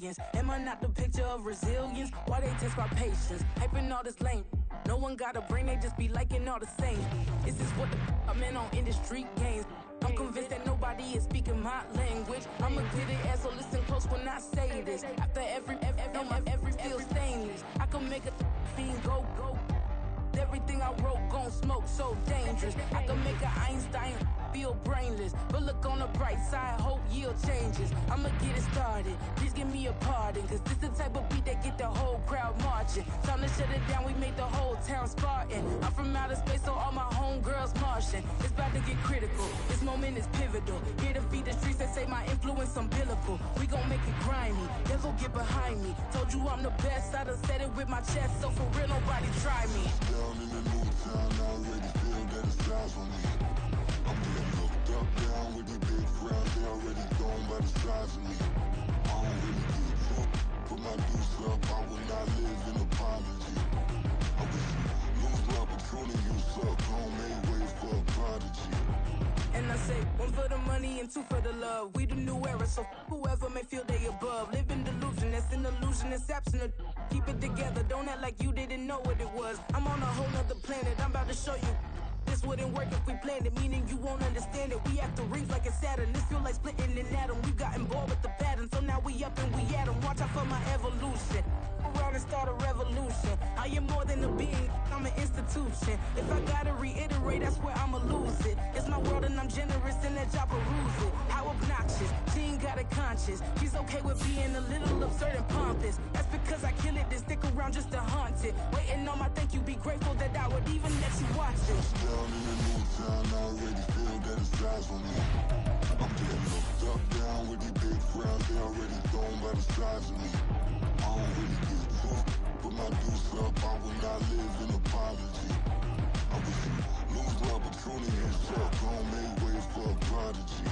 millions. Am I not the picture of resilience? Why they test my patience? Hyping all this lame. No one got a brain, they just be liking all the same. This is what the I'm in on industry games. I'm convinced that nobody is speaking my language. I'm a gritty ass, so listen close when I say this. After every feel stainless. I can make a fiend go. Everything I wrote gon' smoke, so dangerous. I can make an Einstein feel brainless. But look on the bright side, hope yield changes. I'ma get it started, please give me a pardon. Cause this the type of beat that get the whole crowd marching. Time to shut it down, we made the whole town Spartan. I'm from outer space, so all my homegirls Martian. It's about to get critical, this moment is pivotal. Here to feed the streets that say my influence umbilical. We gon' make it grimy, devil get behind me. Told you I'm the best, I done said it with my chest. So for real, nobody try me. Down in the new town, I already feel that it's eyes on me. I'm getting looked up, down with the big crowd. They already gone by the size of me. I don't really give a fuck. Put my deuce up, I will not live in apology. I wish you lose the opportunity, you suck. Home made way for a prodigy. And I say, one for the money and two for the love. We the new era, so whoever may feel they above. Live in delusion, that's an illusion, it's absent. Keep it together, don't act like you didn't know what it was. I'm on a whole nother planet, I'm about to show you. This wouldn't work if we planned it, meaning you won't understand it. We have to rings like a Saturn, this feel like splitting an atom. We got involved with the pattern, so now we up and we at 'em. Watch out for my evolution. Around and start a revolution. I am more than a being, I'm an institution. If I gotta reiterate, that's where I'ma lose it. It's my world and I'm generous and that y'all peruse it. How obnoxious, she ain't got a conscience. She's okay with being a little absurd and pompous. That's because I kill it, then stick around just to haunt it. Waiting on my thank you, be grateful that I would even let you watch it. Down in the new town, I already feel that it's eyes on me. I'm getting looked up, down with the big crowd. They already gone by the size of me. I don't really give a fuck. Put my deuce up, I will not live in apology. I wish you lose the opportunity, you suck. Home made way for a prodigy.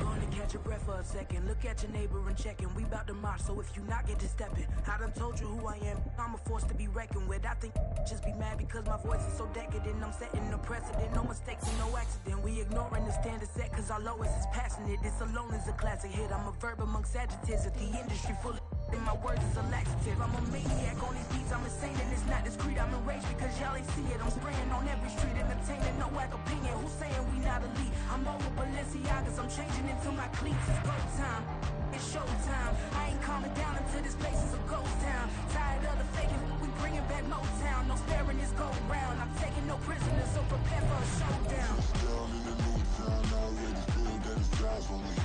Gonna catch your breath for a second. Look at your neighbor and check him. We bout to march, so if you not get to stepping. I done told you who I am. I'm a force to be reckoned with. I think just be mad because my voice is so decadent. I'm setting the precedent. No mistakes and no accident. We ignoring the standard set cause our lowest is passionate. This alone is a classic hit. I'm a verb amongst adjectives. If the industry full of and my words is a laxative. I'm a maniac on these beats, I'm insane and it's not discreet. I'm enraged because y'all ain't see it. I'm spraying on every street, entertaining, no whack opinion. Who's saying we not elite? I'm over Balenciagas, I'm changing into my cleats. It's go time, it's show time. I ain't calming down until this place is a ghost town. Tired of the faking, we bringing back Motown. No sparing this go round. I'm taking no prisoners, so prepare for a showdown. Down in the new town, I already feel that it's eyes on me.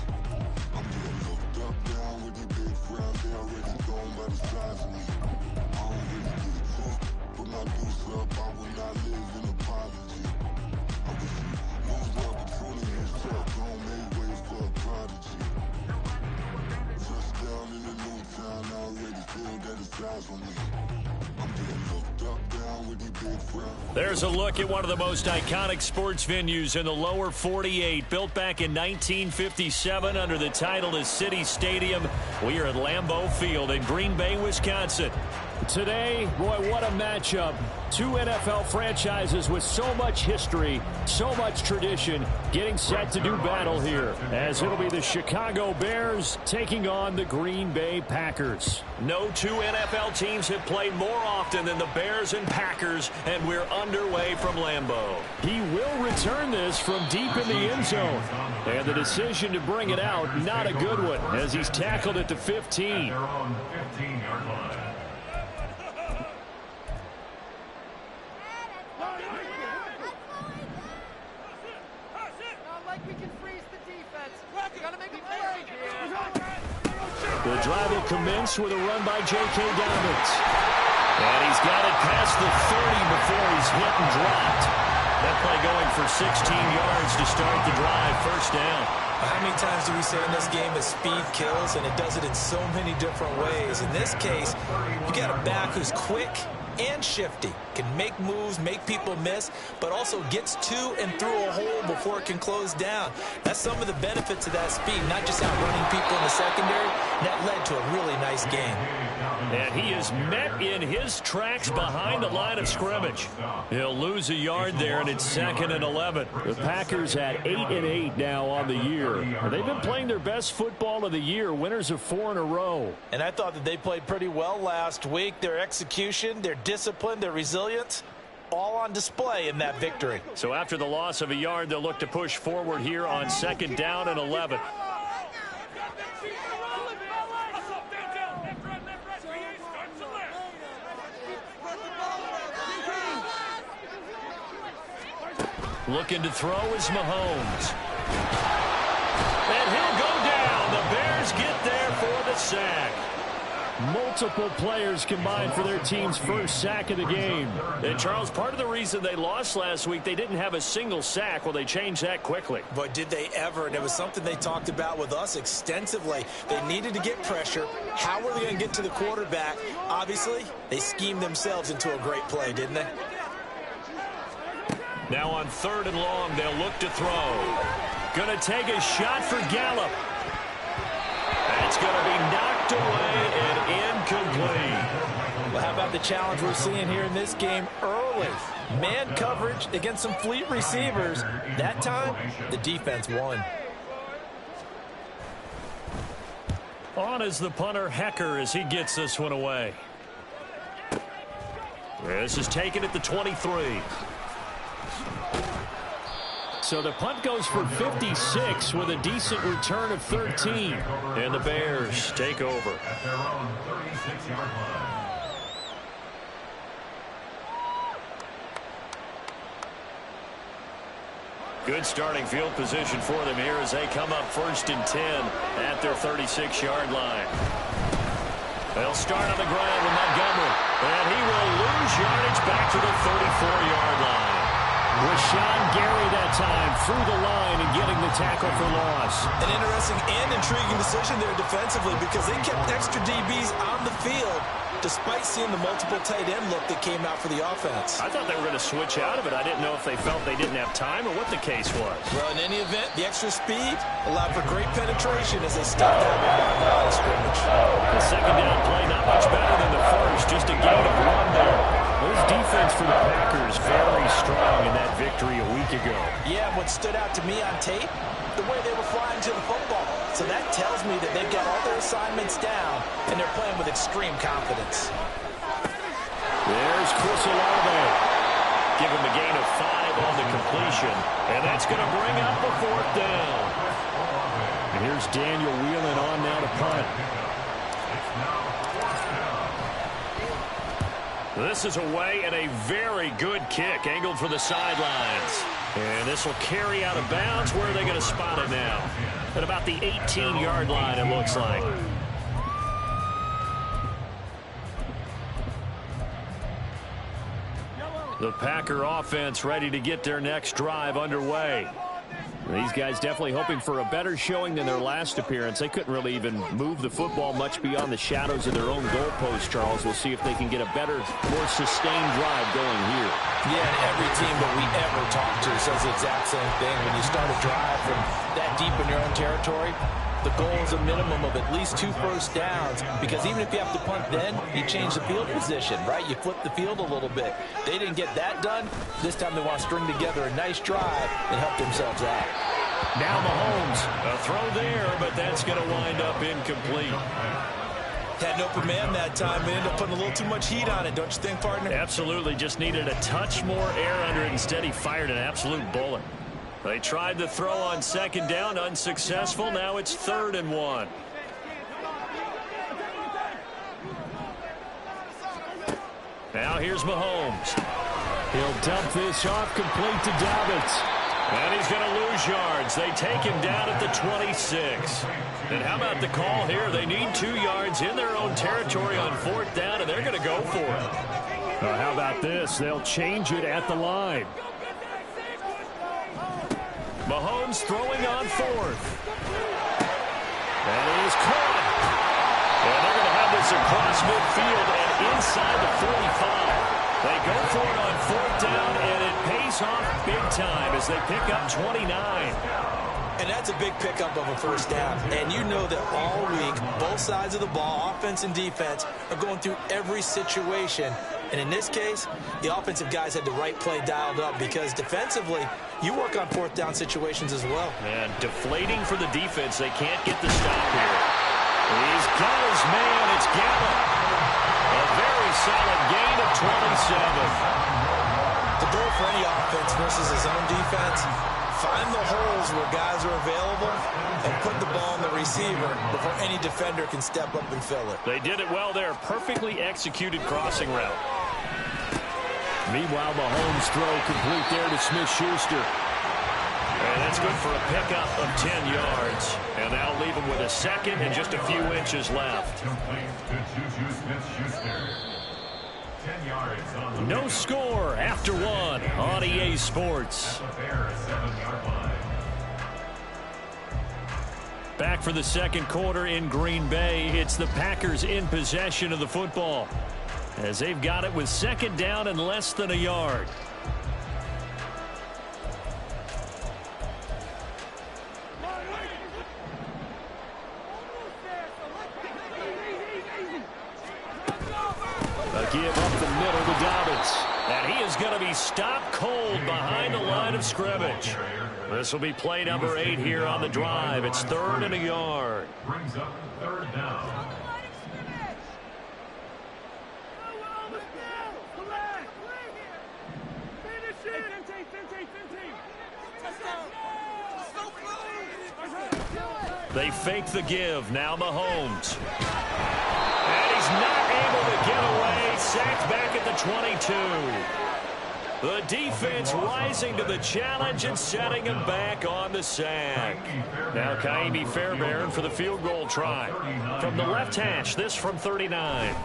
I'm getting looked up, down with the big crowd. They already gone by the size of me. I don't really give a fuck. Put my deuce up, I will not live in apology. I wish you lose the opportunity, you suck. Home made way for a prodigy. Just down in the new town, I already feel that it's eyes on me. I'm getting looked up, down with the big crowd. There's a look at one of the most iconic sports venues in the lower 48. Built back in 1957 under the title of City Stadium. We are at Lambeau Field in Green Bay, Wisconsin. Today, boy, what a matchup. Two NFL franchises with so much history, so much tradition, getting set to do battle here, as it'll be the Chicago Bears taking on the Green Bay Packers. No two NFL teams have played more often than the Bears and Packers, and we're underway from Lambeau. He will return this from deep in the end zone, and the decision to bring it out, not a good one, as he's tackled at the 15. The drive will commence with a run by J.K. Dobbins. And he's got it past the 30 before he's hit and dropped. That play going for 16 yards to start the drive. First down. How many times do we say in this game that speed kills, and it does it in so many different ways? In this case, you got a back who's quick and shifty, can make moves, make people miss, but also gets to and through a hole before it can close down. That's some of the benefits of that speed, not just outrunning people in the secondary. That led into a really nice game. And he is met in his tracks behind the line of scrimmage. He'll lose a yard there, and it's 2nd and 11. The Packers at 8-8 now on the year. They've been playing their best football of the year, winners of 4 in a row. And I thought that they played pretty well last week. Their execution, their discipline, their resilience, all on display in that victory. So after the loss of a yard, they'll look to push forward here on 2nd down and 11. Looking to throw is Mahomes. And he'll go down. The Bears get there for the sack. Multiple players combined for their team's first sack of the game. And, Charles, part of the reason they lost last week, they didn't have a single sack. Well, they changed that quickly. But did they ever? And it was something they talked about with us extensively. They needed to get pressure. How were they going to get to the quarterback? Obviously, they schemed themselves into a great play, didn't they? Now on 3rd and long, they'll look to throw. Going to take a shot for Gallup. That's going to be knocked away and incomplete. Well, how about the challenge we're seeing here in this game early? Man coverage against some fleet receivers. That time, the defense won. On is the punter, Hecker, as he gets this one away. This is taken at the 23. So the punt goes for 56 with a decent return of 13. And the Bears take over. Good starting field position for them here as they come up 1st and 10 at their 36-yard line. They'll start on the ground with Montgomery. And he will lose yardage back to the 34-yard line. Rashawn Gary that time through the line and getting the tackle for loss. An interesting and intriguing decision there defensively because they kept extra DBs on the field despite seeing the multiple tight end look that came out for the offense. I thought they were going to switch out of it. I didn't know if they felt they didn't have time or what the case was. Well, in any event, the extra speed allowed for great penetration as they stopped that one on the line of scrimmage. The 2nd down play not much better than the first, just a gain of 1 there. This defense for the Packers very strong in that victory a week ago. Yeah, what stood out to me on tape, the way they were flying to the football. So that tells me that they've got all their assignments down, and they're playing with extreme confidence. There's Chris Olave. Give him a gain of 5 on the completion, and that's going to bring up a 4th down. And here's Daniel Whelan on now to punt. This is away and a very good kick angled for the sidelines. And this will carry out of bounds. Where are they going to spot it now? At about the 18-yard line, it looks like. The Packer offense ready to get their next drive underway. These guys definitely hoping for a better showing than their last appearance. They couldn't really even move the football much beyond the shadows of their own goalpost, Charles. We'll see if they can get a better, more sustained drive going here. Yeah, and every team that we ever talk to says the exact same thing. When you start a drive from that deep in your own territory, the goal is a minimum of at least 2 first downs, because even if you have to punt then, you change the field position, right? You flip the field a little bit. They didn't get that done. This time they want to string together a nice drive and help themselves out. Now Mahomes, a throw there, but that's going to wind up incomplete. Had an open man that time. They ended up putting a little too much heat on it, don't you think, partner? Absolutely. Just needed a touch more air under it. Instead, he fired an absolute bullet. They tried to throw on 2nd down, unsuccessful. Now it's 3rd and 1. Now here's Mahomes. He'll dump this off complete to Dobbins. And he's going to lose yards. They take him down at the 26. And how about the call here? They need 2 yards in their own territory on 4th down, and they're going to go for it. How about this? They'll change it at the line. Mahomes throwing on 4th. That is caught. And they're going to have this across midfield and inside the 45. They go for it on 4th down, and it pays off big time as they pick up 29. And that's a big pickup of a first down. And you know that all week, both sides of the ball, offense and defense, are going through every situation. And in this case, the offensive guys had the right play dialed up because defensively, you work on fourth down situations as well. And deflating for the defense. They can't get the stop here. He's got his man. It's Gallup. A very solid gain of 27. The goal for any offense versus his own defense, find the holes where guys are available and put the ball in the receiver before any defender can step up and fill it. They did it well there. Perfectly executed crossing route. Meanwhile, Mahomes' throw complete there to Smith-Schuster. And that's good for a pickup of 10 yards. And that'll leave him with a second and just a few inches left. No score after one on EA Sports. Back for the second quarter in Green Bay. It's the Packers in possession of the football, as they've got it with second down and less than a yard. A give up the middle to Dobbins. And he is going to be stopped cold behind the line of scrimmage. This will be play number 8 here on the drive. It's 3rd and a yard. Brings up 3rd down. They fake the give. Now Mahomes. And he's not able to get away. Sacked back at the 22. The defense rising to the challenge and setting him back on the sack. Now Kaimi Fairbairn for the field goal try. From the left hash, this from 39.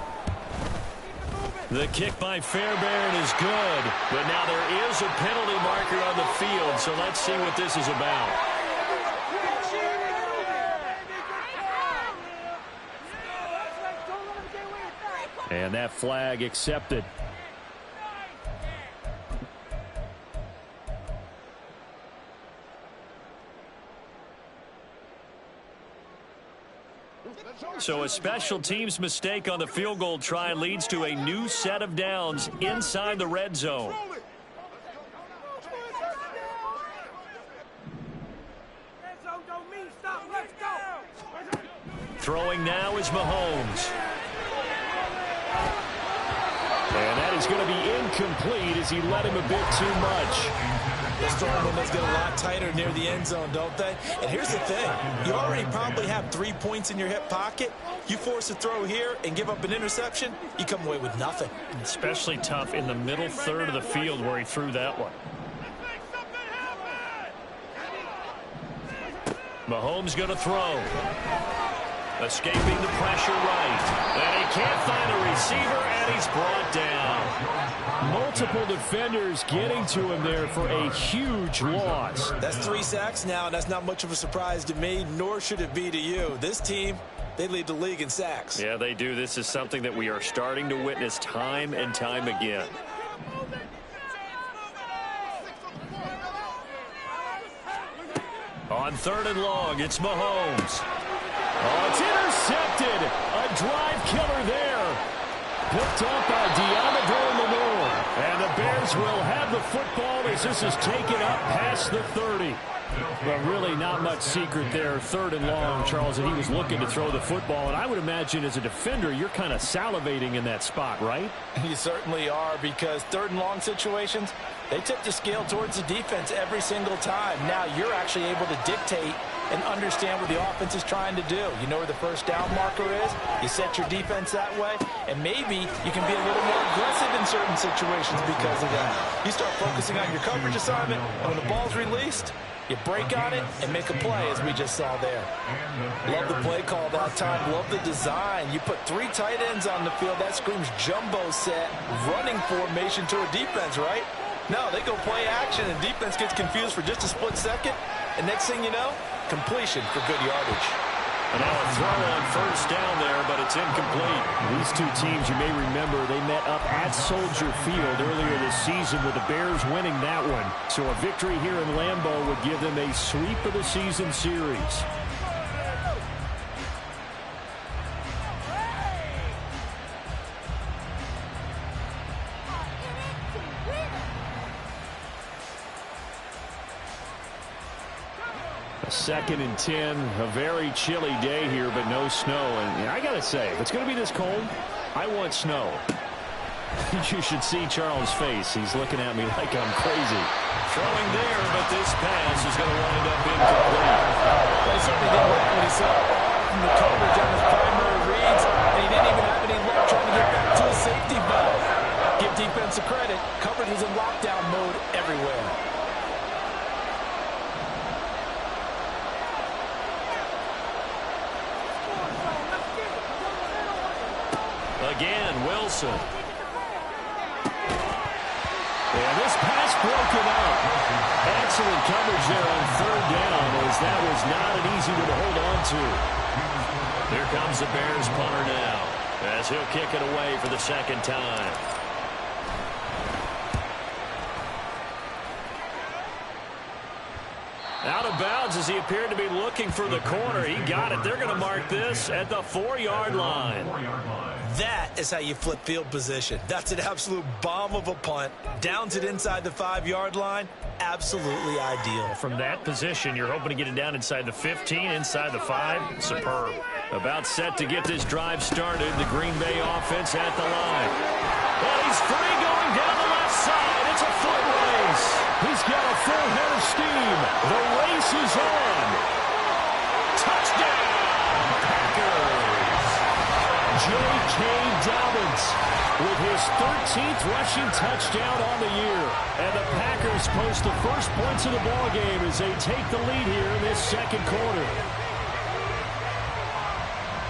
The kick by Fairbairn is good. But now there is a penalty marker on the field, so let's see what this is about. And that flag accepted. So a special teams mistake on the field goal try leads to a new set of downs inside the red zone. Throwing now is Mahomes. And that is going to be incomplete as he let him a bit too much. Those throwing windows get a lot tighter near the end zone, don't they? And here's the thing. You already probably have 3 points in your hip pocket. You force a throw here and give up an interception, you come away with nothing. Especially tough in the middle third of the field where he threw that one. Mahomes going to throw. Escaping the pressure right. And he can't find a receiver, and he's brought down. Multiple defenders getting to him there for a huge loss. That's 3 sacks now, and that's not much of a surprise to me, nor should it be to you. This team, they lead the league in sacks. Yeah, they do. This is something that we are starting to witness time and time again. On 3rd and long, it's Mahomes. Oh, it's intercepted. A drive killer there. Picked up by Deommodore Lenoir. And the Bears will have the football as this is taken up past the 30. But really not much secret there. 3rd and long, Charles, and he was looking to throw the football. And I would imagine as a defender, you're kind of salivating in that spot, right? You certainly are, because 3rd and long situations, they tip the scale towards the defense every single time. Now you're actually able to dictate and understand what the offense is trying to do. You know where the first down marker is. You set your defense that way, and maybe you can be a little more aggressive in certain situations because of that. You start focusing on your coverage assignment, and when the ball's released, you break on it and make a play, as we just saw there. Love the play call that time. Love the design. You put 3 tight ends on the field. That screams jumbo set, running formation to a defense, right? No, they go play action, and defense gets confused for just a split second, and next thing you know, completion for good yardage. And now a throw on first down there, but it's incomplete. These two teams, you may remember, they met up at Soldier Field earlier this season with the Bears winning that one. So a victory here in Lambeau would give them a sweep of the season series. Second and 10, a very chilly day here, but no snow. And I got to say, if it's going to be this cold, I want snow. You should see Charles' face. He's looking at me like I'm crazy. Throwing there, but this pass is going to wind up incomplete. He certainly didn't like what he saw from the coverage on his primary reads, and he didn't even have any luck trying to get back to a safety valve. Give defensive credit. Coverage was in lockdown mode everywhere. Again, Wilson. And this pass broken up. Excellent coverage there on third down, as that was not an easy one to hold on to. Here comes the Bears punter now, as he'll kick it away for the second time. Out of bounds as he appeared to be looking for the corner. He got it. They're going to mark this at the 4-yard line. That is how you flip field position. That's an absolute bomb of a punt. Downs it inside the 5-yard line. Absolutely ideal. From that position, you're hoping to get it down inside the 15, inside the 5. Superb. About set to get this drive started. The Green Bay offense at the line. Well, he's free going down the left side. It's a foot race. He's got a full head of steam. The race is on. Touchdown, Packers. J.K. Dobbins with his 13th rushing touchdown on the year. And the Packers post the first points of the ballgame as they take the lead here in this second quarter.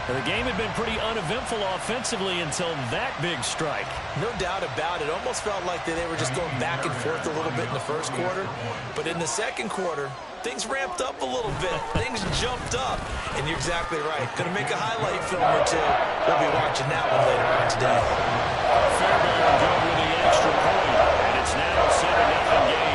The game had been pretty uneventful offensively until that big strike. No doubt about it. Almost felt like they were just going back and forth a little bit in the first quarter. But in the second quarter, things ramped up a little bit. Things jumped up. And you're exactly right. Going to make a highlight film or two. We'll be watching that one later on today. Fairbairn good with the extra point. And it's now a 7-0 game.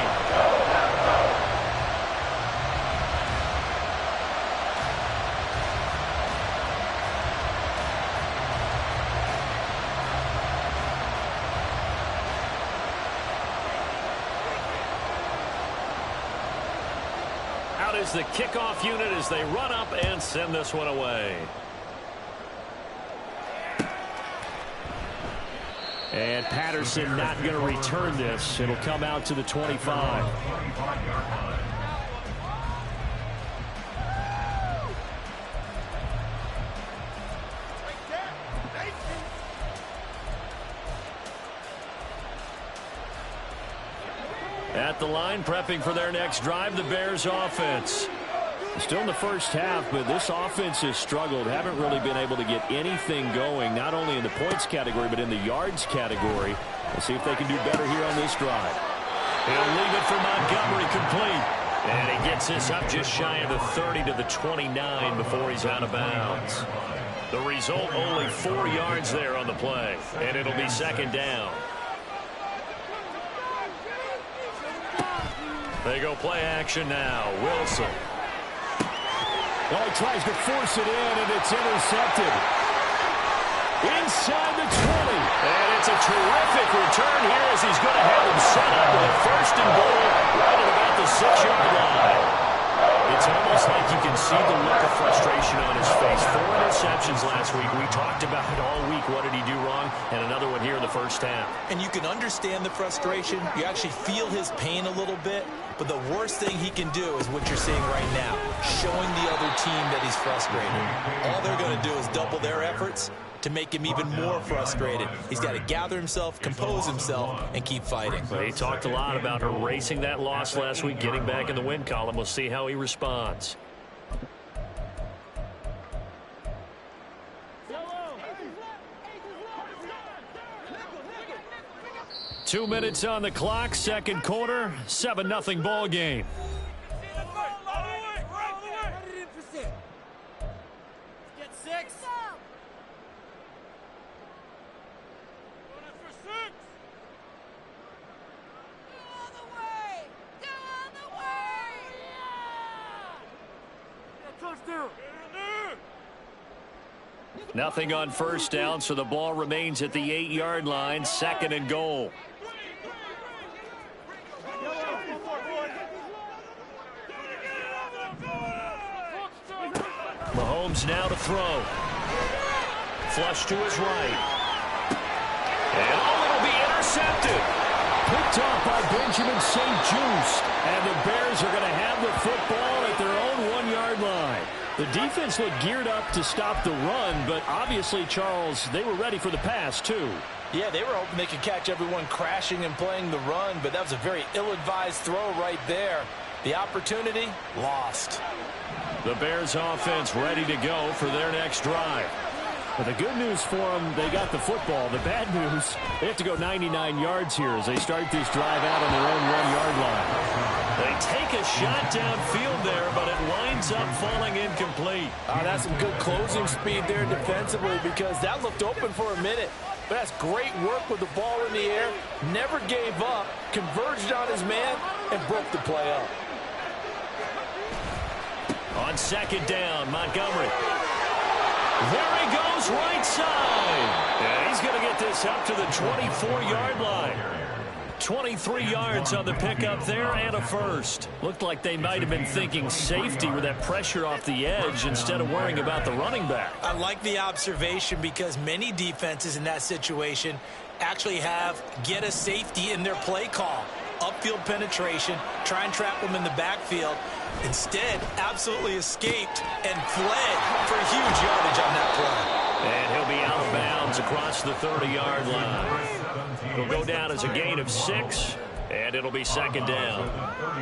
Is the kickoff unit as they run up and send this one away. And Patterson not going to return this. It'll come out to the 25. At the line, prepping for their next drive, the Bears offense. Still in the first half, but this offense has struggled. Haven't really been able to get anything going, not only in the points category, but in the yards category. We'll see if they can do better here on this drive. He'll leave it for Montgomery complete. And he gets this up just shy of the 30 to the 29 before he's out of bounds. The result, only 4 yards there on the play. And it'll be second down. They go play action now. Wilson. Oh, he tries to force it in, and it's intercepted. Inside the 20. And it's a terrific return here as he's going to have them set up with a first and goal right at about the 6-yard line. It's almost like you can see the look of frustration on his face. 4 interceptions last week. We talked about it all week. What did he do wrong? And another one here in the first half. And you can understand the frustration. You actually feel his pain a little bit. But the worst thing he can do is what you're seeing right now, showing the other team that he's frustrated. All they're going to do is double their efforts to make him even more frustrated. He's got to gather himself, compose himself, and keep fighting. Well, he talked a lot about erasing that loss last week, getting back in the win column. We'll see how he responds. Two minutes on the clock, second quarter, 7-0 ball game. Nothing on first down, so the ball remains at the 8-yard line, 2nd and goal. Mahomes now to throw. Flush to his right. And it'll be intercepted. Picked off by Benjamin St. Juste. And the Bears are going to have the football at their own 1-yard line. The defense looked geared up to stop the run, but obviously, Charles, they were ready for the pass, too. Yeah, they were hoping they could catch everyone crashing and playing the run, but that was a very ill-advised throw right there. The opportunity, lost. The Bears offense ready to go for their next drive. But the good news for them, they got the football. The bad news, they have to go 99 yards here as they start this drive out on their own 1-yard line. They take a shot downfield there, but it winds up falling incomplete. That's some good closing speed there defensively because that looked open for a minute. But that's great work with the ball in the air. Never gave up, converged on his man, and broke the play up. On 2nd down, Montgomery. There he goes, right side. And he's going to get this up to the 24-yard line. 23 yards on the pickup there and a first. Looked like they might have been thinking safety with that pressure off the edge instead of worrying about the running back. I like the observation because many defenses in that situation actually have get a safety in their play call. Upfield penetration, try and trap them in the backfield. Instead, absolutely escaped and fled for a huge yardage on that play. And he'll be out of bounds across the 30-yard line. He'll go down as a gain of 6, and it'll be 2nd down.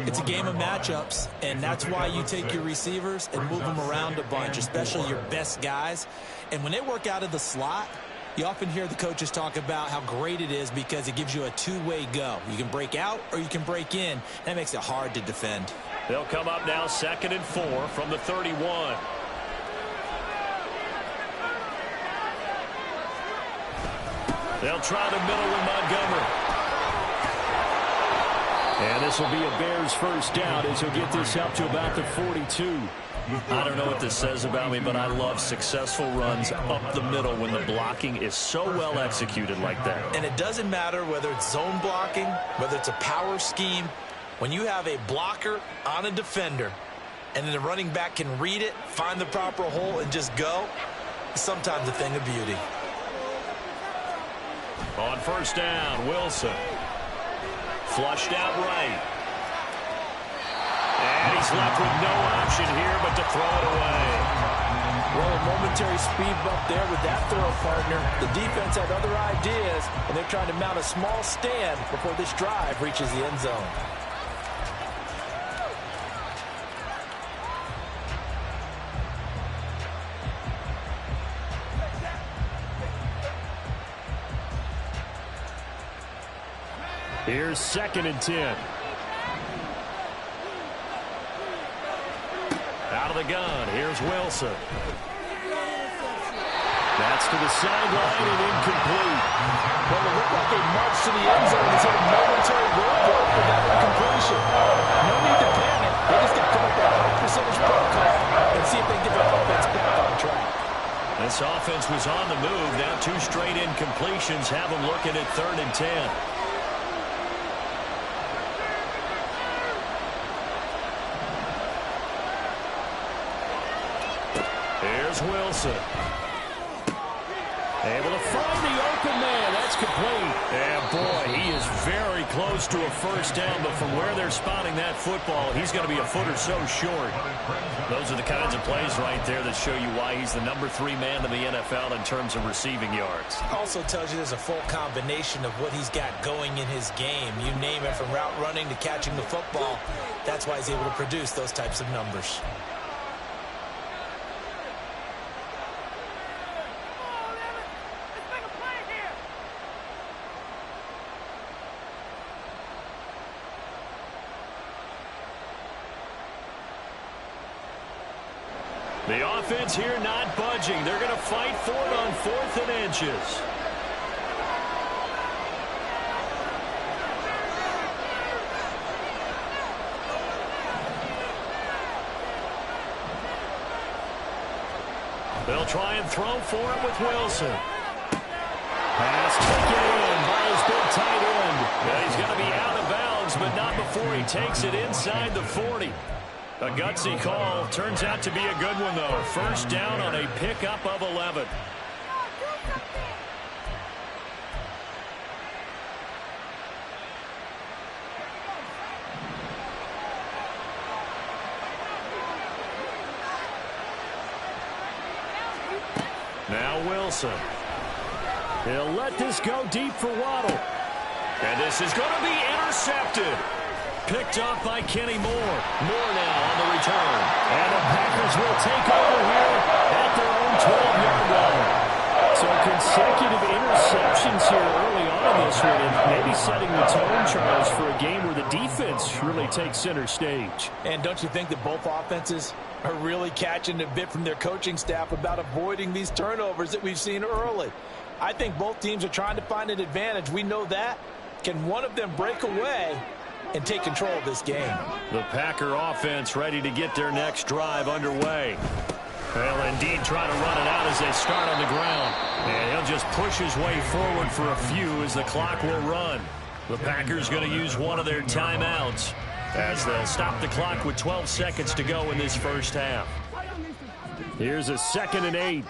It's a game of matchups, and that's why you take your receivers and move them around a bunch, especially your best guys. And when they work out of the slot, you often hear the coaches talk about how great it is because it gives you a two-way go. You can break out or you can break in. That makes it hard to defend. They'll come up now 2nd and 4 from the 31. They'll try the middle with Montgomery. And this will be a Bears first down as he'll get this up to about the 42. I don't know what this says about me, but I love successful runs up the middle when the blocking is so well executed like that. And it doesn't matter whether it's zone blocking, whether it's a power scheme. When you have a blocker on a defender and then the running back can read it, find the proper hole, and just go, it's sometimes a thing of beauty. On first down, Wilson. Flushed out right. And he's left with no option here but to throw it away. Well, a momentary speed bump there with that throw, partner. The defense had other ideas, and they're trying to mount a small stand before this drive reaches the end zone. Here's 2nd and 10. Out of the gun, here's Wilson. That's to the sideline and incomplete. Well, it looked like they marched to the end zone and hit a momentary roadblock for that incompletion. No need to panic. They just got to come up with a high percentage protocol and see if they can get their offense back on track. This offense was on the move. Now 2 straight incompletions have them looking at 3rd and 10. Here's Wilson. Able to find the open man. That's complete. And boy, he is very close to a first down, but from where they're spotting that football, he's going to be a foot or so short. Those are the kinds of plays right there that show you why he's the number 3 man in the NFL in terms of receiving yards. Also tells you there's a full combination of what he's got going in his game. You name it, from route running to catching the football. That's why he's able to produce those types of numbers. The offense here not budging. They're going to fight for it on 4th and inches. They'll They'll try and throw for it with Wilson. Pass taken in by his big tight end. Yeah, he's going to be out of bounds, but not before he takes it inside the 40. A gutsy call. Turns out to be a good one, though. First down on a pickup of 11. Now Wilson. He'll let this go deep for Waddle. And this is going to be intercepted. Picked off by Kenny Moore. Moore now on the return. And the Packers will take over here at their own 12-yard line. So consecutive interceptions here early on in this one, and maybe setting the tone, Charles, for a game where the defense really takes center stage. And don't you think that both offenses are really catching a bit from their coaching staff about avoiding these turnovers that we've seen early? I think both teams are trying to find an advantage. We know that. Can one of them break away and take control of this game? The Packer offense ready to get their next drive underway. Well, indeed, trying to run it out as they start on the ground. And he'll just push his way forward for a few as the clock will run. The Packers going to use one of their timeouts as they'll stop the clock with 12 seconds to go in this first half. Here's a 2nd and 8.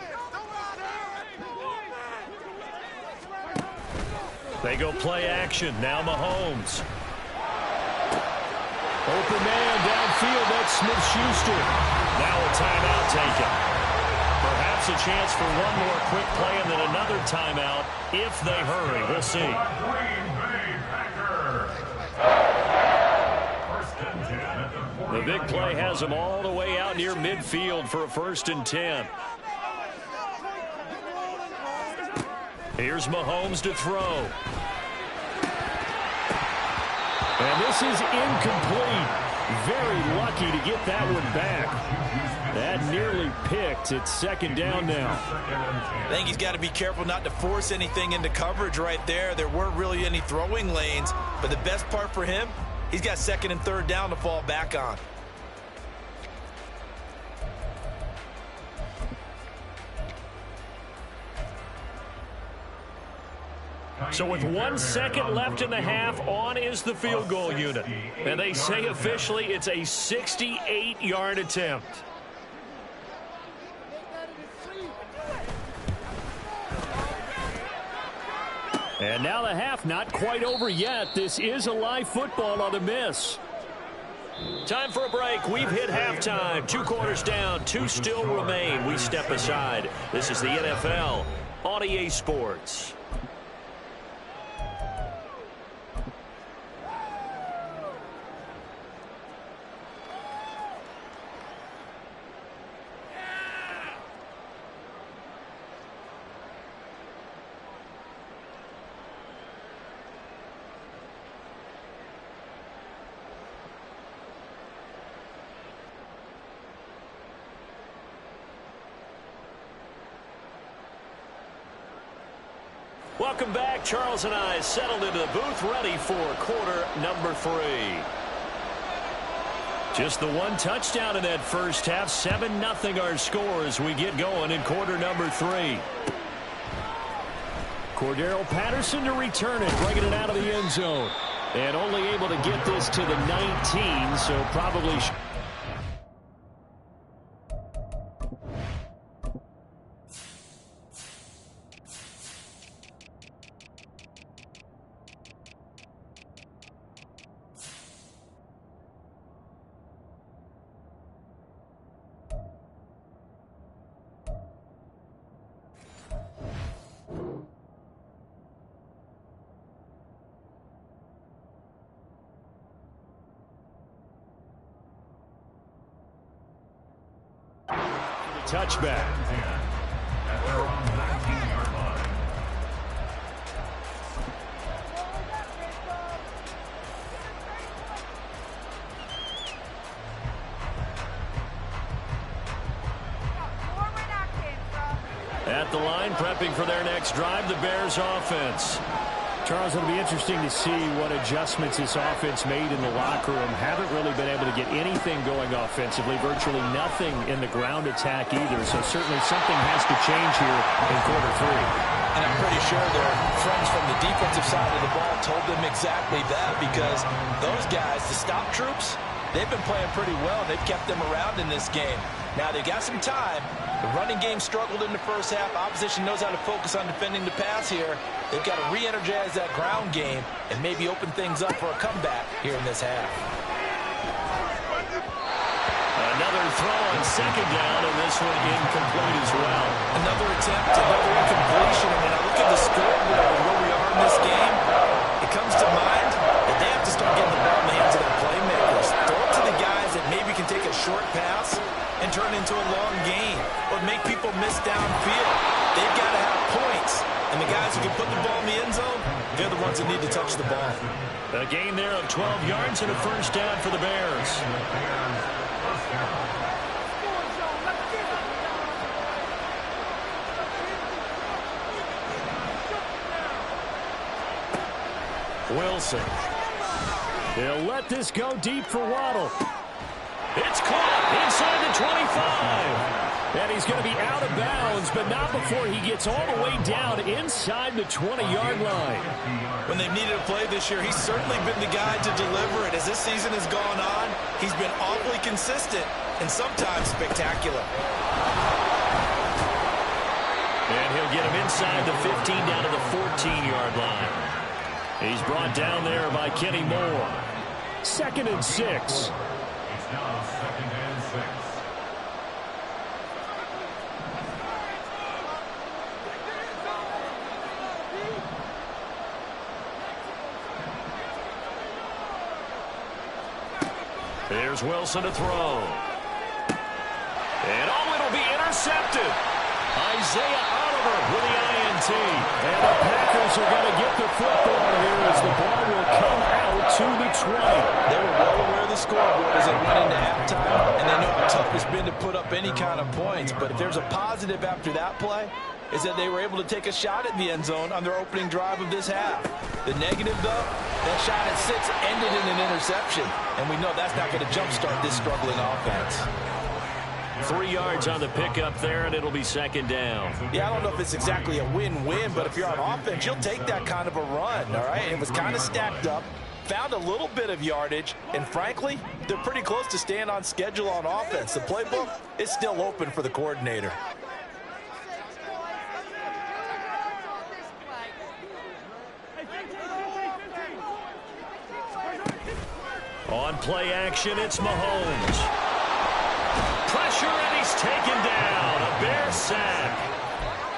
They go play action. Now Mahomes. Open man downfield. That's Smith-Schuster. Now a timeout taken. Perhaps a chance for one more quick play and then another timeout if they hurry. We'll see. The big play has them all the way out near midfield for a 1st and 10. Here's Mahomes to throw. And this is incomplete. Very lucky to get that one back. That nearly picked. It's 2nd down now. I think he's got to be careful not to force anything into coverage right there. There weren't really any throwing lanes, but the best part for him, he's got 2nd and 3rd down to fall back on. So with 1 second left in the half, on is the field goal unit. And they say officially it's a 68-yard attempt. And now the half not quite over yet. This is a live football on the miss. Time for a break. We've hit halftime. 2 quarters down. 2 still remain. We step aside. This is the NFL on EA Sports. Welcome back. Charles and I settled into the booth ready for quarter number 3. Just the one touchdown in that first half. 7-0 our score as we get going in quarter number 3. Cordero Patterson to return it, bringing it out of the end zone. And only able to get this to the 19, so probably... touchback. At the line, prepping for their next drive, the Bears offense. Charles, it'll be interesting to see what adjustments this offense made in the locker room. Haven't really been able to get anything going offensively, virtually nothing in the ground attack either. So certainly something has to change here in quarter 3. And I'm pretty sure their friends from the defensive side of the ball told them exactly that, because those guys, the stop troops, they've been playing pretty well. They've kept them around in this game. Now they've got some time. The running game struggled in the first half. Opposition knows how to focus on defending the pass here. They've got to re-energize that ground game and maybe open things up for a comeback here in this half. Another throw on second down, and this one incomplete as well. Another attempt, another incompletion. And when I look at the scoreboard and where we are in this game, it comes to mind that they have to start getting the ball in the hands of their playmakers. Throw it to the guys that maybe can take a short pass and turn into a long gain or make people miss downfield. They've got to have points. And the guys who can put the ball in the end zone, they're the ones that need to touch the ball. A gain there of 12 yards and a first down for the Bears. Wilson. They'll let this go deep for Waddle. It's caught inside the 25. And he's going to be out of bounds, but not before he gets all the way down inside the 20-yard line. When they've needed a play this year, he's certainly been the guy to deliver it. As this season has gone on, he's been awfully consistent and sometimes spectacular. And he'll get him inside the 15 down to the 14-yard line. He's brought down there by Kenny Moore. 2nd and 6. It's now 2nd and 6. There's Wilson to throw. And it'll be intercepted. Isaiah Oliver with the INT. And the Packers are going to get the football here as the ball will come out to the 20. They were well aware of the scoreboard as they went into halftime, and they know how tough it's been to put up any kind of points. But if there's a positive after that play, is that they were able to take a shot at the end zone on their opening drive of this half. The negative, though, that shot at 6 ended in an interception, and we know that's not going to jumpstart this struggling offense. 3 yards on the pickup there, and it'll be 2nd down. Yeah, I don't know if it's exactly a win-win, but if you're on offense, you'll take that kind of a run, all right? It was kind of stacked up, found a little bit of yardage, and frankly, they're pretty close to staying on schedule on offense. The playbook is still open for the coordinator. On play action, it's Mahomes. Pressure, and he's taken down. A Bear sack.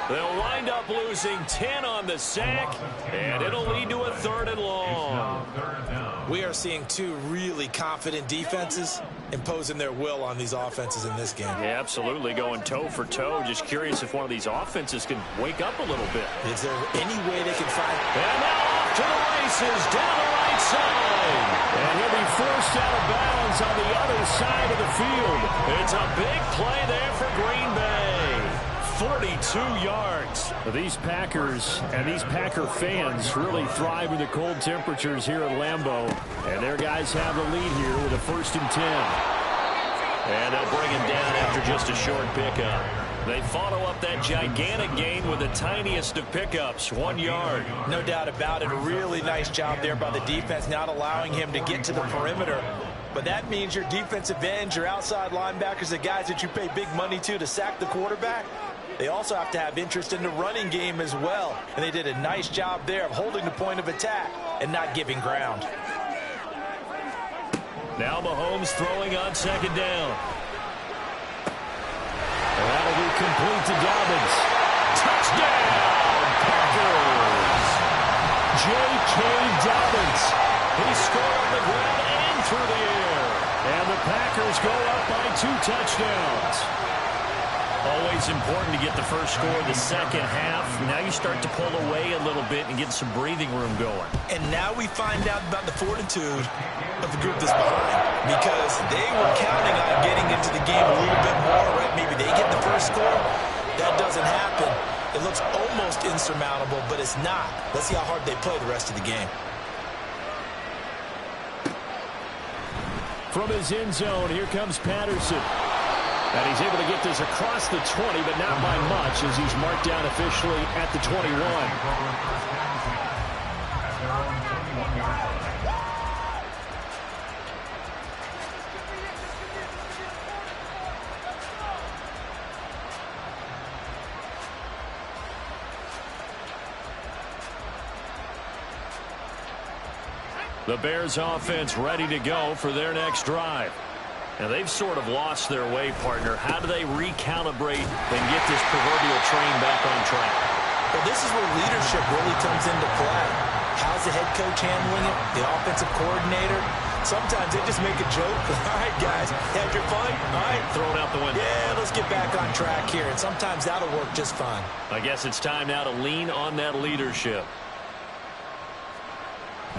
They'll wind up losing 10 on the sack, and it'll lead to a 3rd and long. We are seeing two really confident defenses imposing their will on these offenses in this game. Yeah, absolutely, going toe for toe. Just curious if one of these offenses can wake up a little bit. Is there any way they can find... And now off to the races, down the right side. And he'll be forced out of bounds on the other side of the field. It's a big play there for Green Bay. 42 yards. These Packers and these Packer fans really thrive in the cold temperatures here at Lambeau. And their guys have the lead here with a 1st and 10. And they'll bring him down after just a short pickup. They follow up that gigantic gain with the tiniest of pickups, 1 yard. No doubt about it. A really nice job there by the defense, not allowing him to get to the perimeter. But that means your defensive ends, your outside linebackers, the guys that you pay big money to sack the quarterback, they also have to have interest in the running game as well. And they did a nice job there of holding the point of attack and not giving ground. Now Mahomes throwing on 2nd down. And that'll be complete to Dobbins. Touchdown, Packers! J.K. Dobbins. He scored on the ground and through the air. And the Packers go up by 2 touchdowns. Always important to get the first score of the second half. Now you start to pull away a little bit and get some breathing room going. And now we find out about the fortitude of the group that's behind, because they were counting on getting into the game a little bit more, right? Maybe they get the first score. That doesn't happen. It looks almost insurmountable, but it's not. Let's see how hard they play the rest of the game. From his end zone, here comes Patterson. And he's able to get this across the 20, but not by much as he's marked down officially at the 21. The Bears offense ready to go for their next drive. Now, they've sort of lost their way, partner. How do they recalibrate and get this proverbial train back on track? Well, this is where leadership really comes into play. How's the head coach handling it? The offensive coordinator? Sometimes they just make a joke. All right, guys, had your fun? All right. Throw it out the window. Yeah, let's get back on track here. And sometimes that'll work just fine. I guess it's time now to lean on that leadership.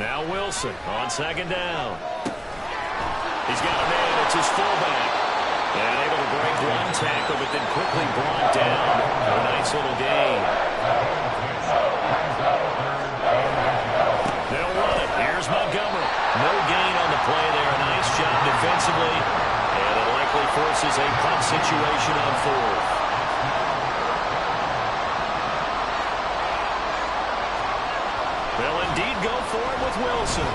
Now Wilson on second down. He's got a man. It's his fullback. And able to break one tackle, but then quickly brought down. A nice little gain. They'll run it. Here's Montgomery. No gain on the play there. A nice job defensively. And it likely forces a punt situation on fourth. They'll indeed go for it with Wilson.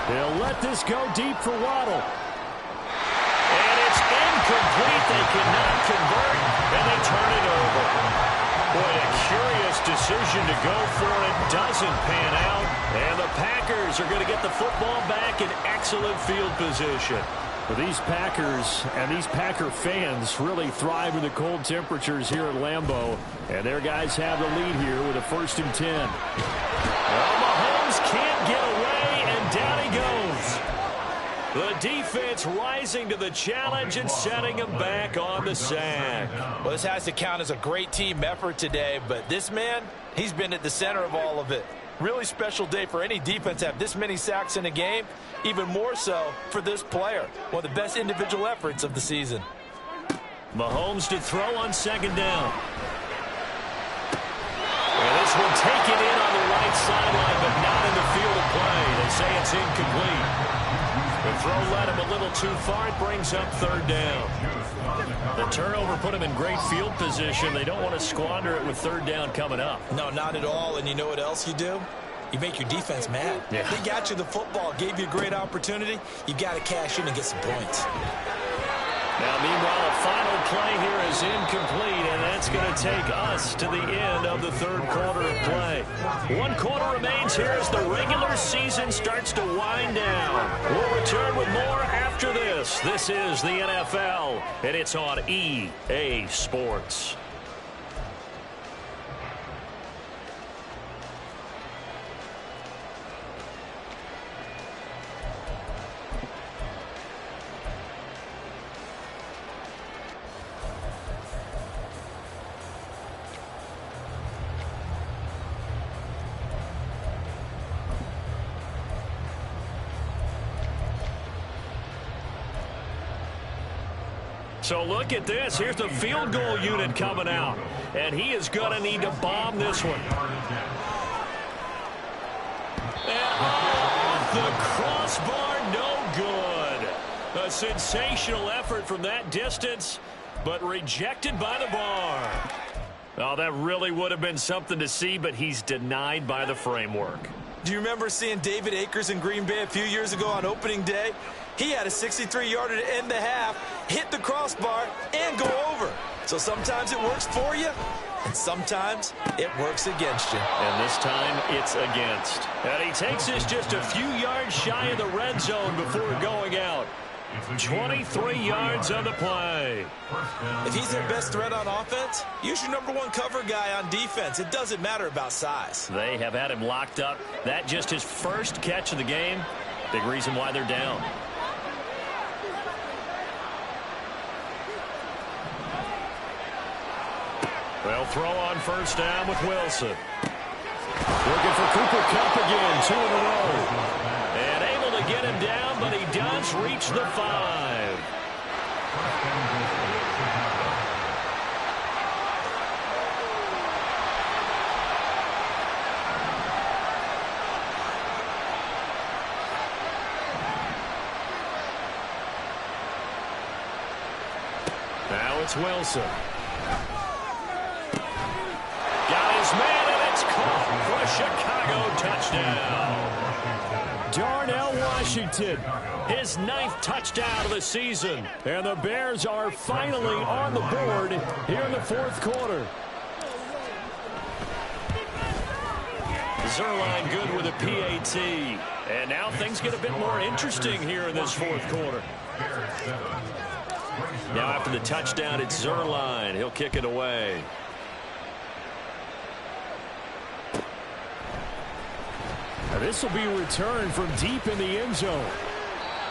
They'll let this go deep for Waddle. And it's incomplete. They cannot convert, and they turn it over. Boy, a curious decision to go for it. Doesn't pan out. And the Packers are going to get the football back in excellent field position. Well, these Packers and these Packer fans really thrive in the cold temperatures here at Lambeau. And their guys have the lead here with a 1st and 10. Well, Mahomes can't get away, and down he goes. The defense rising to the challenge and setting him back on the sack. Well, this has to count as a great team effort today, but this man, he's been at the center of all of it. Really special day for any defense to have this many sacks in a game, even more so for this player. One of the best individual efforts of the season. Mahomes to throw on second down. And this one taken in on the right sideline, but not in the field of play. They say it's incomplete. The throw led him a little too far. It brings up 3rd down. The turnover put him in great field position. They don't want to squander it with 3rd down coming up. No, not at all. And you know what else you do? You make your defense mad. Yeah. They got you the football, gave you a great opportunity. You got to cash in and get some points. Now, meanwhile, a final play here is incomplete, and that's going to take us to the end of the 3rd quarter of play. 1 quarter remains here as the regular season starts to wind down. We'll return with more after this. This is the NFL, and it's on EA Sports. So look at this. Here's the field goal unit coming out. And he is going to need to bomb this one. And off the crossbar, no good. A sensational effort from that distance, but rejected by the bar. Oh, that really would have been something to see, but he's denied by the framework. Do you remember seeing David Akers in Green Bay a few years ago on opening day? He had a 63-yarder to end the half, hit the crossbar, and go over. So sometimes it works for you, and sometimes it works against you. And this time, it's against. And he takes this just a few yards shy of the red zone before going out. 23 yards on the play. If he's their best threat on offense, use your #1 cover guy on defense. It doesn't matter about size. They have had him locked up. That just his first catch of the game. Big reason why they're down. They'll throw on first down with Wilson. Looking for Cooper Kupp again, 2 in a row. And able to get him down, but he does reach the 5. it's Wilson. Got his man, and it's caught for a Chicago touchdown. Darnell Washington, his 9th touchdown of the season. And the Bears are finally on the board here in the 4th quarter. Zerline good with a PAT. And now things get a bit more interesting here in this 4th quarter. Now after the touchdown, it's Zerline. He'll kick it away. This will be returned from deep in the end zone.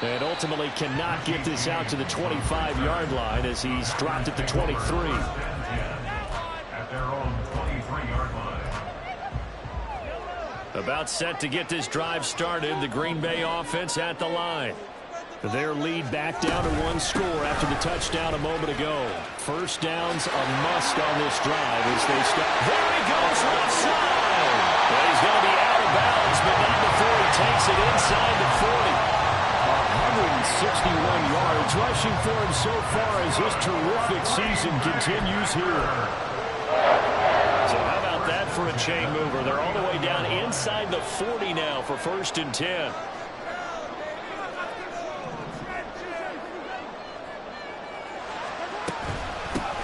And ultimately cannot get this out to the 25-yard line as he's dropped at the 23. At their own 23-yard line. About set to get this drive started. The Green Bay offense at the line. Their lead back down to 1 score after the touchdown a moment ago. First down's a must on this drive as they start. There he goes left side. Well, he's going to be out of bounds, but not before he takes it inside the 40. 161 yards rushing for him so far as this terrific season continues here. So how about that for a chain mover? They're all the way down inside the 40 now for 1st and 10.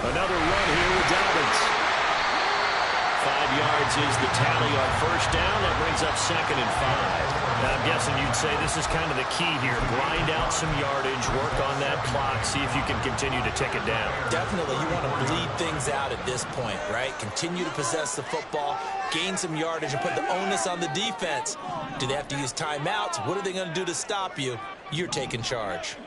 Another run here with Dobbins. 5 yards is the tally on 1st down. That brings up 2nd and 5. Now, I'm guessing you'd say this is kind of the key here. Grind out some yardage, work on that clock, see if you can continue to tick it down. Definitely, you want to bleed things out at this point, right? Continue to possess the football, gain some yardage, and put the onus on the defense. Do they have to use timeouts? What are they going to do to stop you? You're taking charge.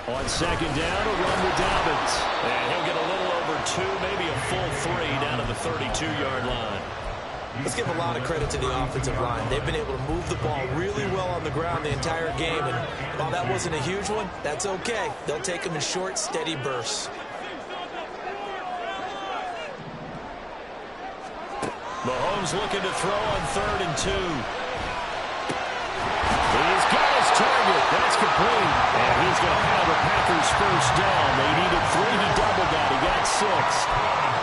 On 2nd down, a run with Dobbins. And he'll get a little over 2, maybe a full 3 down to the 32-yard line. Let's give a lot of credit to the offensive line. They've been able to move the ball really well on the ground the entire game. And while that wasn't a huge one, that's okay. They'll take them in short, steady bursts. Mahomes looking to throw on 3rd and 2. He's got his target. That's complete. And he's going to have the Packers first down. They needed 3. He doubled that. He got 6.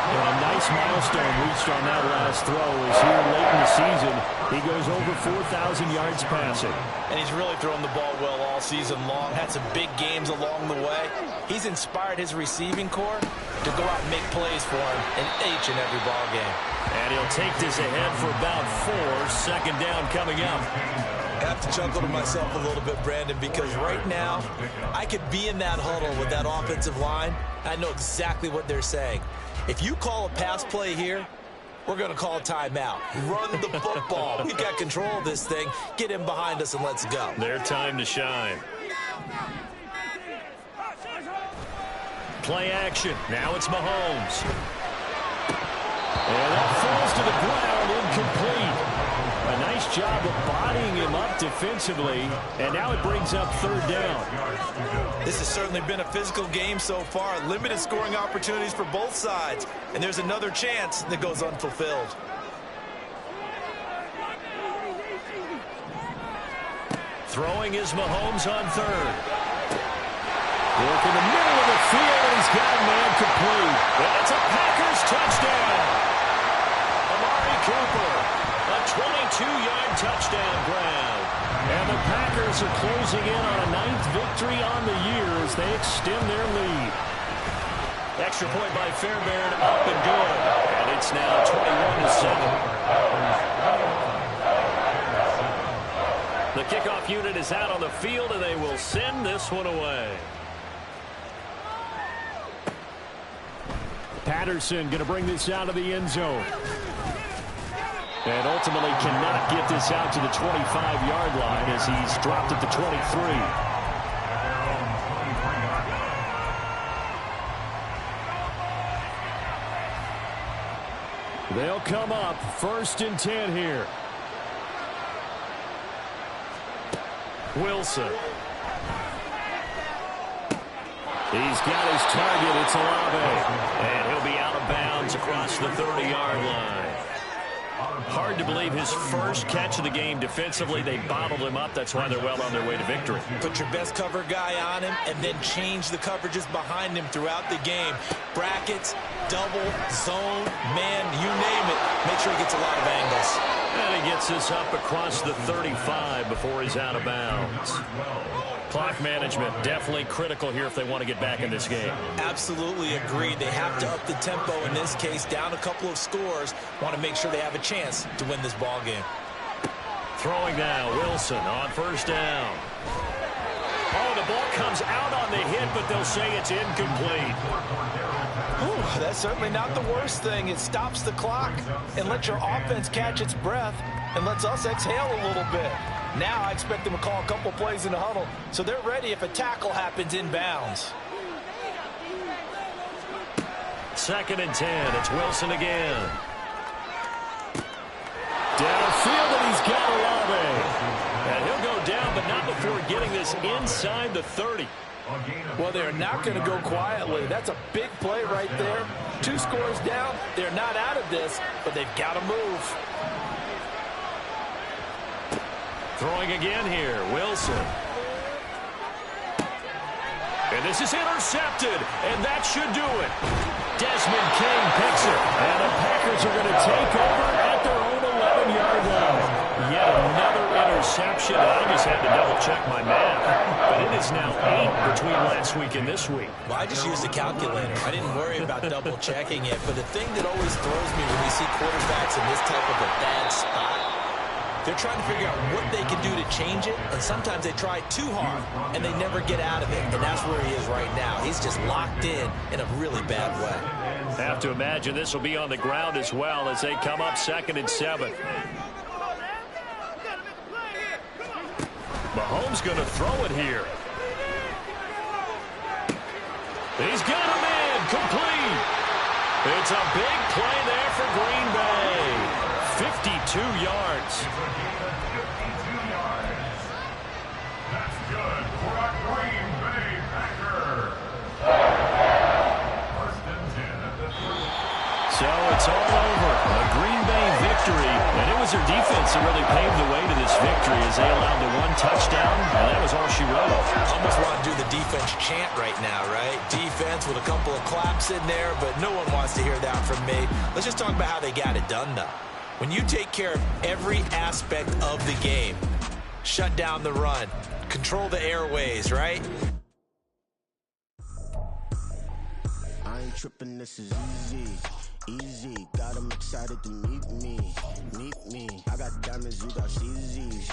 And a nice milestone reached on that last throw as here late in the season, he goes over 4,000 yards passing. And he's really thrown the ball well all season long. Had some big games along the way. He's inspired his receiving corps to go out and make plays for him in each and every ball game. And he'll take this ahead for about 4. 2nd down coming up. I have to chuckle to myself a little bit, Brandon, because right now I could be in that huddle with that offensive line. I know exactly what they're saying. If you call a pass play here, we're going to call a timeout. Run the football. We've got control of this thing. Get him behind us and let's go. Their time to shine. Play action. Now it's Mahomes. And that falls to the ground, incomplete. A nice job of bodying him up defensively, and now it brings up 3rd down. This has certainly been a physical game so far. Limited scoring opportunities for both sides, and there's another chance that goes unfulfilled. Throwing is Mahomes on 3rd. Work in the middle of the field, and he's got a man complete. That's a Packers touchdown. Amari Cooper, a 22-yard touchdown grab. And the Packers are closing in on a 9th victory on the year as they extend their lead. Extra point by Fairbairn, up and good. And it's now 21-7. The kickoff unit is out on the field, and they will send this one away. Patterson going to bring this out of the end zone. And ultimately cannot get this out to the 25-yard line as he's dropped at the 23. They'll come up 1st and 10 here. Wilson. He's got his target. It's Olave. And he'll be out of bounds across the 30-yard line. Hard to believe his first catch of the game defensively. They bottled him up. That's why they're well on their way to victory. Put your best cover guy on him and then change the coverages behind him throughout the game. Brackets, double, zone, man, you name it. Make sure he gets a lot of angles. And he gets this up across the 35 before he's out of bounds. Clock management definitely critical here if they want to get back in this game. Absolutely agreed. They have to up the tempo in this case, down a couple of scores. Want to make sure they have a chance to win this ball game. Throwing now, Wilson on first down. Oh, the ball comes out on the hit, but they'll say it's incomplete. Whew, that's certainly not the worst thing. It stops the clock and lets your offense catch its breath and lets us exhale a little bit. Now I expect them to call a couple plays in the huddle so they're ready if a tackle happens inbounds. 2nd and 10. It's Wilson again. Downfield, and he's got Olave. And he'll go down, but not before getting this inside the 30. Well, they're not going to go quietly. That's a big play right there. 2 scores down. They're not out of this, but they've got to move. Throwing again here, Wilson. And this is intercepted, and that should do it. Desmond King picks it, and the Packers are going to take over at their own 11-yard line. Yet another interception. I just had to double-check my math, but it is now 8 between last week and this week. Well, I just used a calculator. I didn't worry about double-checking it, but the thing that always throws me when we see quarterbacks in this type of a bad spot, they're trying to figure out what they can do to change it, and sometimes they try too hard, and they never get out of it, and that's where he is right now. He's just locked in a really bad way. Have to imagine this will be on the ground as well as they come up 2nd and 7. Mahomes going to throw it here. He's got a man complete. It's a big play there for Green Bay. 52 yards. That's good for a Green Bay Packer. 1st and 10 at the 30. So it's all over. A Green Bay victory. And it was their defense that really paved the way to this victory as they allowed the 1 touchdown, and that was all she wrote. Almost want to do the defense chant right now, right? Defense with a couple of claps in there, but no one wants to hear that from me. Let's just talk about how they got it done, though. When you take care of every aspect of the game, shut down the run, control the airways, right? I ain't tripping, this is easy, easy. Got them excited to meet me. I got diamonds, you got CZs.